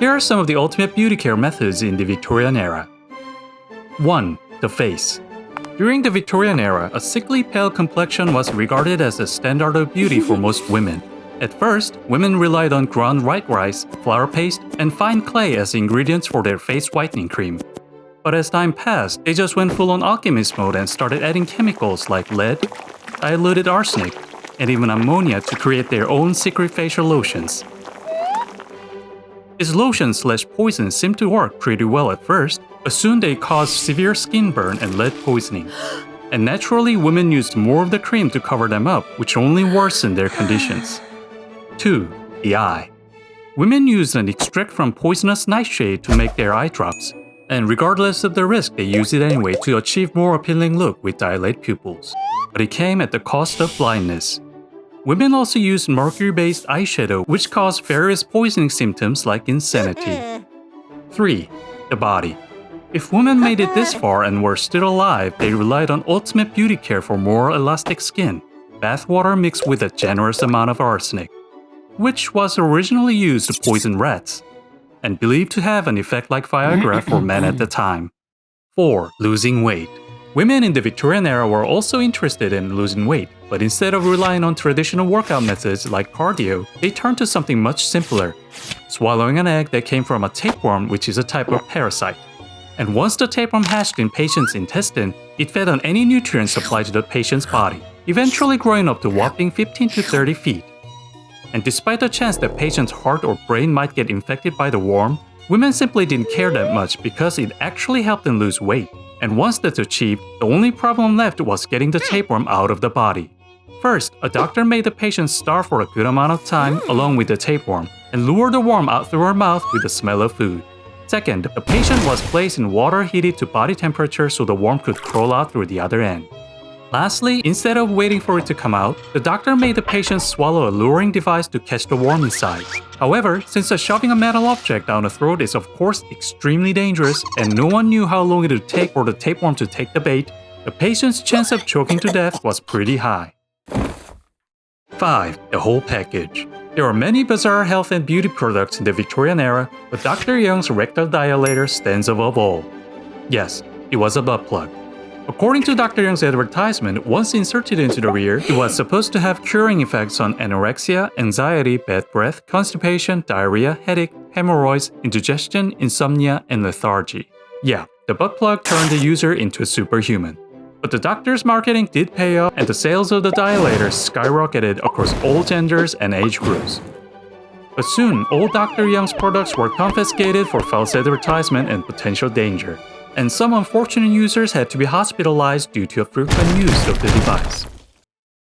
Here are some of the ultimate beauty care methods in the Victorian era. 1. The face. During the Victorian era, a sickly pale complexion was regarded as a standard of beauty for most women. At first, women relied on ground white rice, flour paste, and fine clay as ingredients for their face whitening cream. But as time passed, they just went full-on alchemist mode and started adding chemicals like lead, diluted arsenic, and even ammonia to create their own secret facial lotions. These lotions/poisons seemed to work pretty well at first, but soon they caused severe skin burn and lead poisoning. And naturally, women used more of the cream to cover them up, which only worsened their conditions. 2. The eye. Women used an extract from poisonous nightshade to make their eye drops, and regardless of the risk, they used it anyway to achieve more appealing look with dilated pupils. But it came at the cost of blindness. Women also used mercury-based eyeshadow, which caused various poisoning symptoms like insanity. 3. The body. If women made it this far and were still alive, they relied on ultimate beauty care for more elastic skin, bath water mixed with a generous amount of arsenic, which was originally used to poison rats, and believed to have an effect like Viagra for men at the time. 4. Losing weight. Women in the Victorian era were also interested in losing weight, but instead of relying on traditional workout methods like cardio, they turned to something much simpler: swallowing an egg that came from a tapeworm, which is a type of parasite. And once the tapeworm hatched in patient's intestine, it fed on any nutrients supplied to the patient's body, eventually growing up to whopping 15 to 30 feet. And despite the chance that patient's heart or brain might get infected by the worm, women simply didn't care that much because it actually helped them lose weight. And once that's achieved, the only problem left was getting the tapeworm out of the body. First, a doctor made the patient starve for a good amount of time along with the tapeworm, and lure the worm out through her mouth with the smell of food. Second, the patient was placed in water heated to body temperature so the worm could crawl out through the other end. Lastly, instead of waiting for it to come out, the doctor made the patient swallow a luring device to catch the worm inside. However, since shoving a metal object down the throat is of course extremely dangerous, and no one knew how long it would take for the tapeworm to take the bait, the patient's chance of choking to death was pretty high. 5. The whole package. There are many bizarre health and beauty products in the Victorian era, but Dr. Young's rectal dilator stands above all. Yes, it was a butt plug. According to Dr. Young's advertisement, once inserted into the rear, it was supposed to have curing effects on anorexia, anxiety, bad breath, constipation, diarrhea, headache, hemorrhoids, indigestion, insomnia, and lethargy. Yeah, the butt plug turned the user into a superhuman. But the doctor's marketing did pay off, and the sales of the dilator skyrocketed across all genders and age groups. But soon, all Dr. Young's products were confiscated for false advertisement and potential danger, and some unfortunate users had to be hospitalized due to a frequent use of the device.